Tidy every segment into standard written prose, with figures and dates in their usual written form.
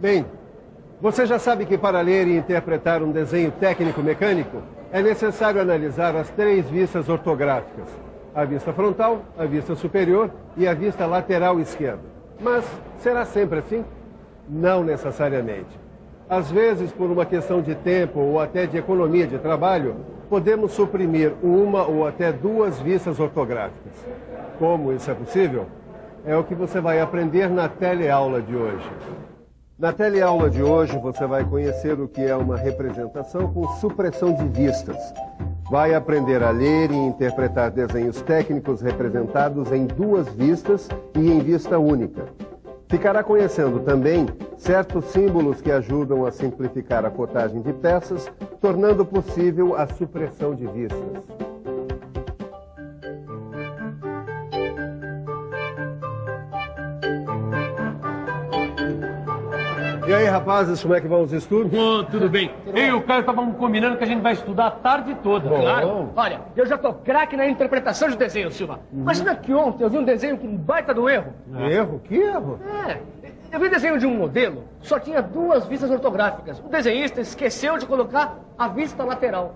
Bem, você já sabe que para ler e interpretar um desenho técnico-mecânico é necessário analisar as 3 vistas ortográficas: a vista frontal, a vista superior e a vista lateral esquerda. Mas será sempre assim? Não necessariamente. Às vezes, por uma questão de tempo ou até de economia de trabalho, podemos suprimir uma ou até 2 vistas ortográficas. Como isso é possível? É o que você vai aprender na teleaula de hoje. Na teleaula de hoje, você vai conhecer o que é uma representação com supressão de vistas. Vai aprender a ler e interpretar desenhos técnicos representados em 2 vistas e em vista única. Ficará conhecendo também certos símbolos que ajudam a simplificar a cotagem de peças, tornando possível a supressão de vistas. E aí, rapazes, como é que vão os estudos? Oh, tudo bem. Eu e o Caio estávamos combinando que a gente vai estudar a tarde toda. Bom. Claro. Olha, eu já tô craque na interpretação de desenho, Silva. Imagina que ontem eu vi um desenho com um baita do erro. Erro? Que erro? Eu vi desenho de um modelo, só tinha 2 vistas ortográficas. O desenhista esqueceu de colocar a vista lateral.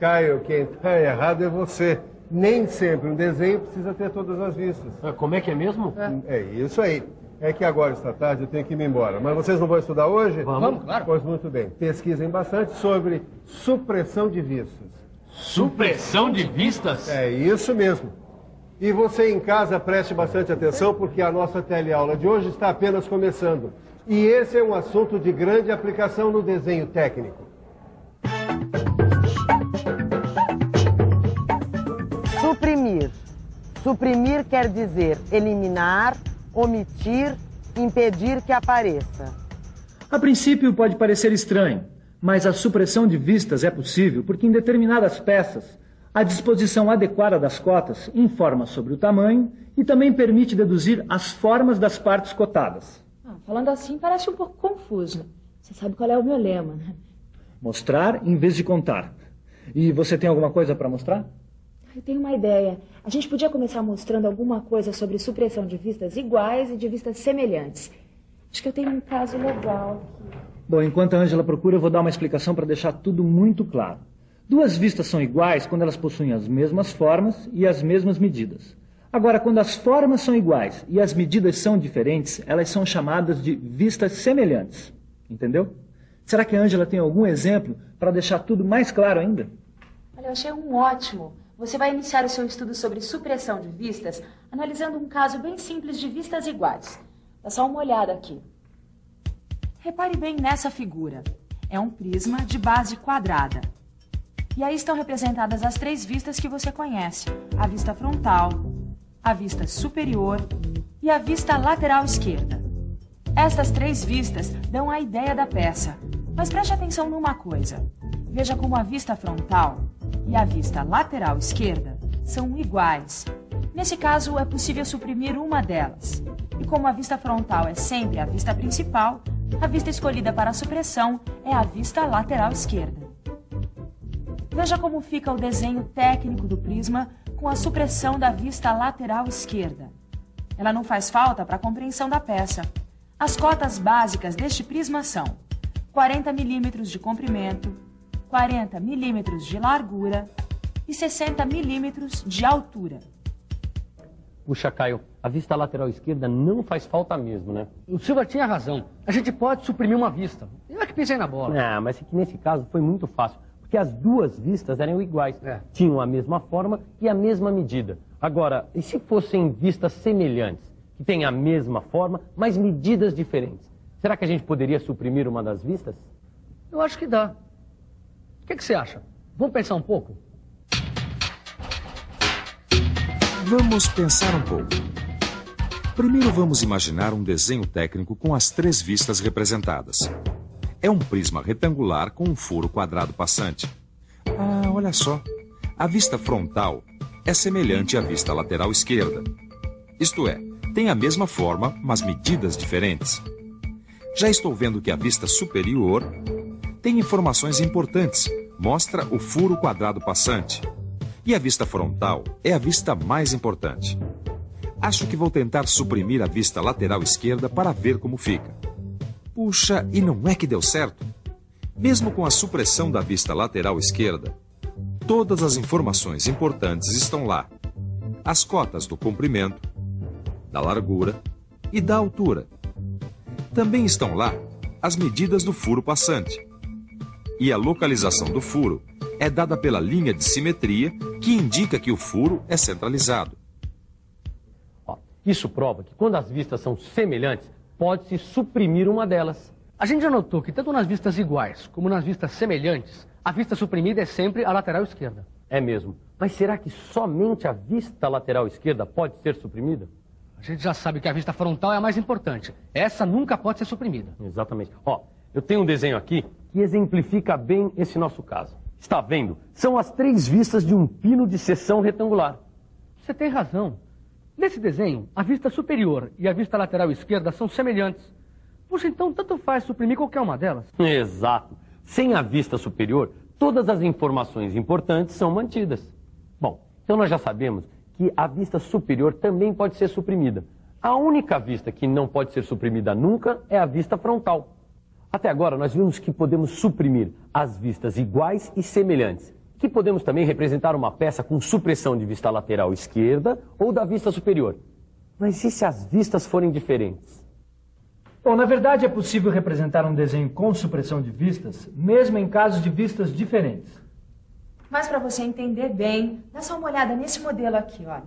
Caio, quem está errado é você. Nem sempre um desenho precisa ter todas as vistas. Como é que é mesmo? É isso aí. É que agora, esta tarde, eu tenho que ir embora. Mas vocês não vão estudar hoje? Vamos, claro. Pois muito bem. Pesquisem bastante sobre supressão de vistas. Supressão de vistas? É isso mesmo. E você em casa preste bastante atenção, porque a nossa teleaula de hoje está apenas começando. E esse é um assunto de grande aplicação no desenho técnico. Suprimir. Suprimir quer dizer eliminar, omitir, impedir que apareça. A princípio pode parecer estranho, mas a supressão de vistas é possível porque em determinadas peças a disposição adequada das cotas informa sobre o tamanho e também permite deduzir as formas das partes cotadas. Falando assim parece um pouco confuso. Você sabe qual é o meu lema, né? Mostrar em vez de contar. E você tem alguma coisa para mostrar? Eu tenho uma ideia. A gente podia começar mostrando alguma coisa sobre supressão de vistas iguais e de vistas semelhantes. Acho que eu tenho um caso legal aqui. Bom, enquanto a Ângela procura, eu vou dar uma explicação para deixar tudo muito claro. 2 vistas são iguais quando elas possuem as mesmas formas e as mesmas medidas. Agora, quando as formas são iguais e as medidas são diferentes, elas são chamadas de vistas semelhantes. Entendeu? Será que a Ângela tem algum exemplo para deixar tudo mais claro ainda? Olha, eu achei um ótimo. Você vai iniciar o seu estudo sobre supressão de vistas analisando um caso bem simples de vistas iguais. Dá só uma olhada aqui. Repare bem nessa figura. É um prisma de base quadrada. E aí estão representadas as 3 vistas que você conhece. A vista frontal, a vista superior e a vista lateral esquerda. Estas 3 vistas dão a ideia da peça. Mas preste atenção numa coisa. Veja como a vista frontal e a vista lateral esquerda são iguais. Nesse caso, é possível suprimir uma delas. E como a vista frontal é sempre a vista principal, a vista escolhida para a supressão é a vista lateral esquerda. Veja como fica o desenho técnico do prisma com a supressão da vista lateral esquerda. Ela não faz falta para a compreensão da peça. As cotas básicas deste prisma são 40 milímetros de comprimento, 40 milímetros de largura e 60 milímetros de altura. Puxa, Caio, a vista lateral esquerda não faz falta mesmo, né? O Silva tinha razão. A gente pode suprimir uma vista. Eu é que pisei na bola. Mas é que nesse caso foi muito fácil, porque as 2 vistas eram iguais. Tinham a mesma forma e a mesma medida. Agora, e se fossem vistas semelhantes, que têm a mesma forma, mas medidas diferentes? Será que a gente poderia suprimir uma das vistas? Eu acho que dá. O que você acha? Vamos pensar um pouco? Vamos pensar um pouco. Primeiro vamos imaginar um desenho técnico com as 3 vistas representadas. É um prisma retangular com um furo quadrado passante. Olha só. A vista frontal é semelhante à vista lateral esquerda. Isto é, tem a mesma forma, mas medidas diferentes. Já estou vendo que a vista superior tem informações importantes. Mostra o furo quadrado passante. E a vista frontal é a vista mais importante. Acho que vou tentar suprimir a vista lateral esquerda para ver como fica. Puxa, e não é que deu certo? Mesmo com a supressão da vista lateral esquerda, todas as informações importantes estão lá. As cotas do comprimento, da largura e da altura. Também estão lá as medidas do furo passante. E a localização do furo é dada pela linha de simetria que indica que o furo é centralizado. Isso prova que quando as vistas são semelhantes, pode-se suprimir uma delas. A gente já notou que tanto nas vistas iguais como nas vistas semelhantes, a vista suprimida é sempre a lateral esquerda. É mesmo. Mas será que somente a vista lateral esquerda pode ser suprimida? A gente já sabe que a vista frontal é a mais importante. Essa nunca pode ser suprimida. Exatamente. Eu tenho um desenho aqui que exemplifica bem esse nosso caso. Está vendo? São as 3 vistas de um pino de seção retangular. Você tem razão. Nesse desenho, a vista superior e a vista lateral esquerda são semelhantes. Puxa, então tanto faz suprimir qualquer uma delas. Exato. Sem a vista superior, todas as informações importantes são mantidas. Bom, então nós já sabemos que a vista superior também pode ser suprimida. A única vista que não pode ser suprimida nunca é a vista frontal. Até agora nós vimos que podemos suprimir as vistas iguais e semelhantes. Que podemos também representar uma peça com supressão de vista lateral esquerda ou da vista superior. Mas e se as vistas forem diferentes? Bom, na verdade é possível representar um desenho com supressão de vistas, mesmo em casos de vistas diferentes. Mas para você entender bem, dá só uma olhada nesse modelo aqui, olha.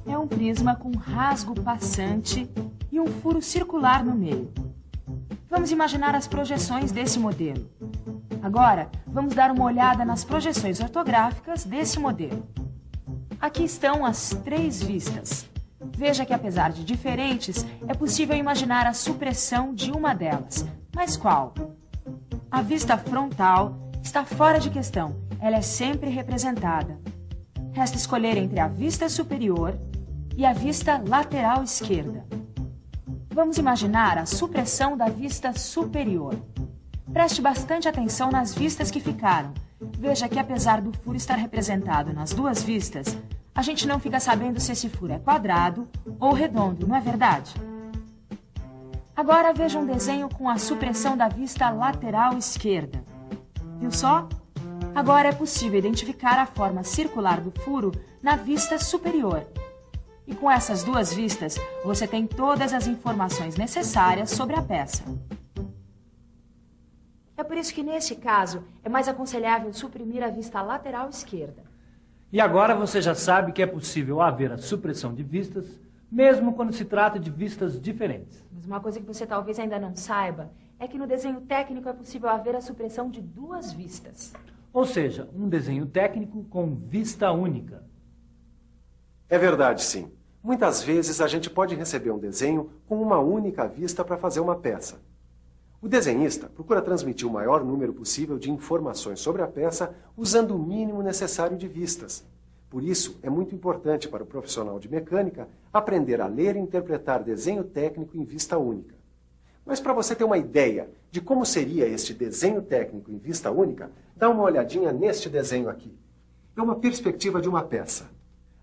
É um prisma com rasgo passante e um furo circular no meio. Vamos imaginar as projeções desse modelo. Agora, vamos dar uma olhada nas projeções ortográficas desse modelo. Aqui estão as 3 vistas. Veja que, apesar de diferentes, é possível imaginar a supressão de uma delas. Mas qual? A vista frontal está fora de questão. Ela é sempre representada. Resta escolher entre a vista superior e a vista lateral esquerda. Vamos imaginar a supressão da vista superior. Preste bastante atenção nas vistas que ficaram. Veja que, apesar do furo estar representado nas 2 vistas, a gente não fica sabendo se esse furo é quadrado ou redondo, não é verdade? Agora veja um desenho com a supressão da vista lateral esquerda. Viu só? Agora é possível identificar a forma circular do furo na vista superior. E com essas 2 vistas, você tem todas as informações necessárias sobre a peça. É por isso que, nesse caso, é mais aconselhável suprimir a vista lateral esquerda. E agora você já sabe que é possível haver a supressão de vistas, mesmo quando se trata de vistas diferentes. Mas uma coisa que você talvez ainda não saiba é que no desenho técnico é possível haver a supressão de 2 vistas. Ou seja, um desenho técnico com vista única. É verdade, sim. Muitas vezes a gente pode receber um desenho com uma única vista para fazer uma peça. O desenhista procura transmitir o maior número possível de informações sobre a peça usando o mínimo necessário de vistas. Por isso, é muito importante para o profissional de mecânica aprender a ler e interpretar desenho técnico em vista única. Mas para você ter uma ideia de como seria este desenho técnico em vista única, dá uma olhadinha neste desenho aqui. É uma perspectiva de uma peça.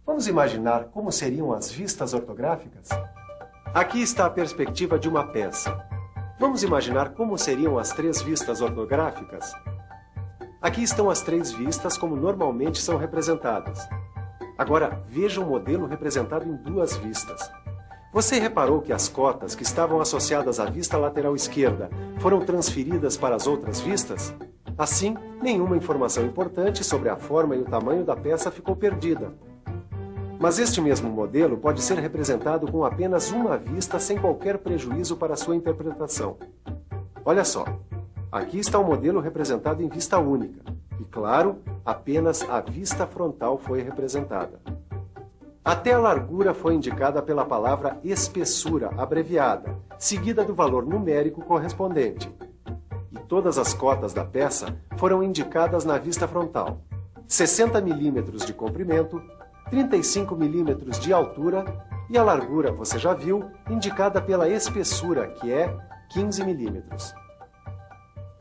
Vamos imaginar como seriam as vistas ortográficas? Aqui está a perspectiva de uma peça. Vamos imaginar como seriam as 3 vistas ortográficas? Aqui estão as 3 vistas como normalmente são representadas. Agora, veja o modelo representado em 2 vistas. Você reparou que as cotas que estavam associadas à vista lateral esquerda foram transferidas para as outras vistas? Assim, nenhuma informação importante sobre a forma e o tamanho da peça ficou perdida. Mas este mesmo modelo pode ser representado com apenas uma vista sem qualquer prejuízo para a sua interpretação. Olha só, aqui está o modelo representado em vista única. E, claro, apenas a vista frontal foi representada. Até a largura foi indicada pela palavra espessura, abreviada, seguida do valor numérico correspondente. E todas as cotas da peça foram indicadas na vista frontal. 60 milímetros de comprimento, 35 milímetros de altura e a largura, você já viu, indicada pela espessura, que é 15 milímetros.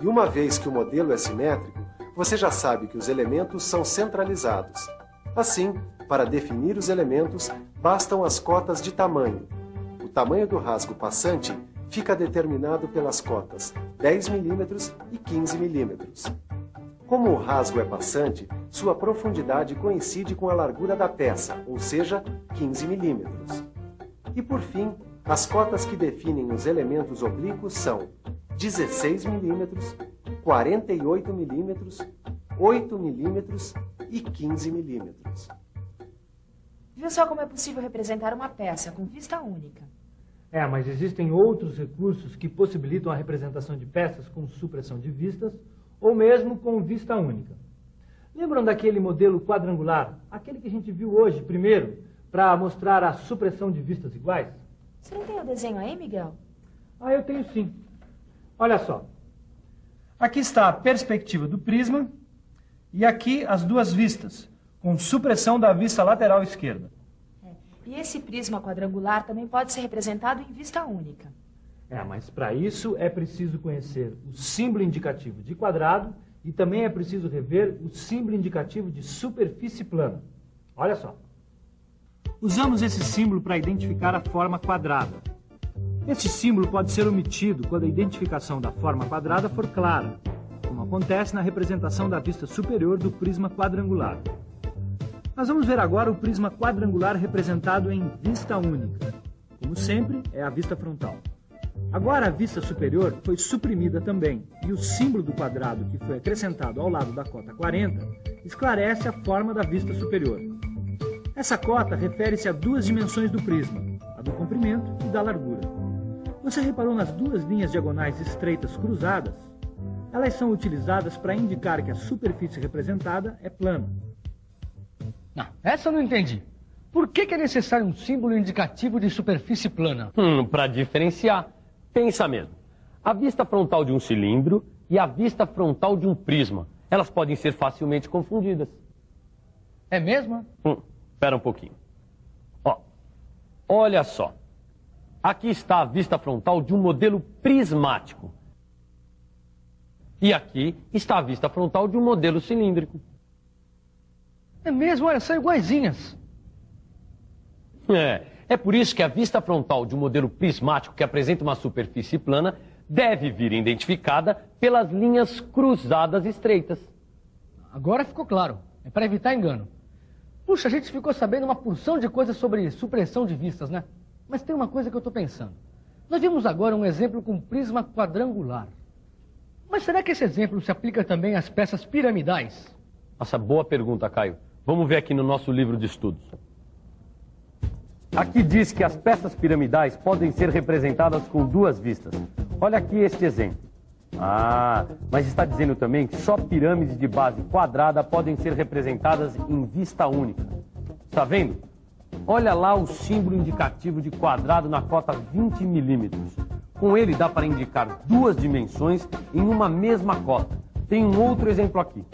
E uma vez que o modelo é simétrico, você já sabe que os elementos são centralizados. Assim, para definir os elementos, bastam as cotas de tamanho. O tamanho do rasgo passante fica determinado pelas cotas 10 mm e 15 mm. Como o rasgo é passante, sua profundidade coincide com a largura da peça, ou seja, 15 mm. E por fim, as cotas que definem os elementos oblíquos são 16 mm, 48 mm, 8 mm e 15 mm. Viu só como é possível representar uma peça com vista única? Mas existem outros recursos que possibilitam a representação de peças com supressão de vistas ou mesmo com vista única. Lembram daquele modelo quadrangular, aquele que a gente viu hoje primeiro, para mostrar a supressão de vistas iguais? Você não tem o desenho aí, Miguel? Eu tenho sim. Olha só. Aqui está a perspectiva do prisma e aqui as duas vistas, com supressão da vista lateral esquerda. E esse prisma quadrangular também pode ser representado em vista única. Mas para isso é preciso conhecer o símbolo indicativo de quadrado e também é preciso rever o símbolo indicativo de superfície plana. Olha só. Usamos esse símbolo para identificar a forma quadrada. Esse símbolo pode ser omitido quando a identificação da forma quadrada for clara, como acontece na representação da vista superior do prisma quadrangular. Nós vamos ver agora o prisma quadrangular representado em vista única. Como sempre, é a vista frontal. Agora a vista superior foi suprimida também, e o símbolo do quadrado que foi acrescentado ao lado da cota 40 esclarece a forma da vista superior. Essa cota refere-se a duas dimensões do prisma, a do comprimento e da largura. Você reparou nas duas linhas diagonais estreitas cruzadas? Elas são utilizadas para indicar que a superfície representada é plana. Não, essa eu não entendi. Por que é necessário um símbolo indicativo de superfície plana? Para diferenciar. Pensa mesmo. A vista frontal de um cilindro e a vista frontal de um prisma. Elas podem ser facilmente confundidas. É mesmo? Espera um pouquinho. Olha só. Aqui está a vista frontal de um modelo prismático. E aqui está a vista frontal de um modelo cilíndrico. É mesmo, olha, são iguaizinhas. É por isso que a vista frontal de um modelo prismático que apresenta uma superfície plana deve vir identificada pelas linhas cruzadas estreitas. Agora ficou claro. É para evitar engano. Puxa, a gente ficou sabendo uma porção de coisas sobre supressão de vistas, né? Mas tem uma coisa que eu estou pensando. Nós vimos agora um exemplo com prisma quadrangular. Mas será que esse exemplo se aplica também às peças piramidais? Nossa, boa pergunta, Caio. Vamos ver aqui no nosso livro de estudos. Aqui diz que as peças piramidais podem ser representadas com duas vistas. Olha aqui este exemplo. Mas está dizendo também que só pirâmides de base quadrada podem ser representadas em vista única. Está vendo? Olha lá o símbolo indicativo de quadrado na cota 20 milímetros. Com ele dá para indicar duas dimensões em uma mesma cota. Tem um outro exemplo aqui.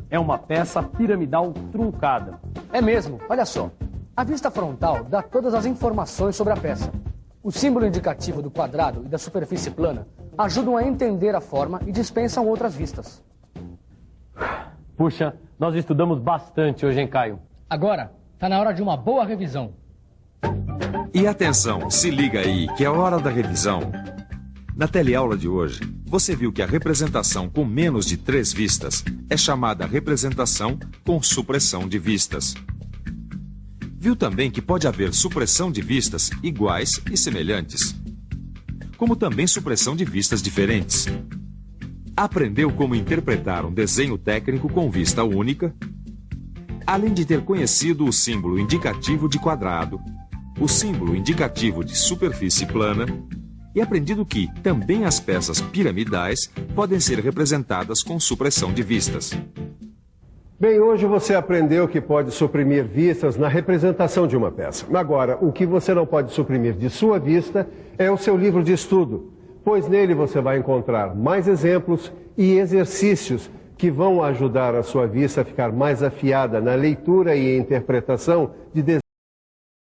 É uma peça piramidal truncada. É mesmo, olha só. A vista frontal dá todas as informações sobre a peça. O símbolo indicativo do quadrado e da superfície plana ajudam a entender a forma e dispensam outras vistas. Puxa, nós estudamos bastante hoje, hein, Caio? Agora, está na hora de uma boa revisão. E atenção, se liga aí, que é a hora da revisão. Na teleaula de hoje, você viu que a representação com menos de 3 vistas é chamada representação com supressão de vistas. Viu também que pode haver supressão de vistas iguais e semelhantes, como também supressão de vistas diferentes. Aprendeu como interpretar um desenho técnico com vista única, além de ter conhecido o símbolo indicativo de quadrado, o símbolo indicativo de superfície plana, e aprendido que também as peças piramidais podem ser representadas com supressão de vistas. Bem, hoje você aprendeu que pode suprimir vistas na representação de uma peça. Agora, o que você não pode suprimir de sua vista é o seu livro de estudo, pois nele você vai encontrar mais exemplos e exercícios que vão ajudar a sua vista a ficar mais afiada na leitura e interpretação de desenhos.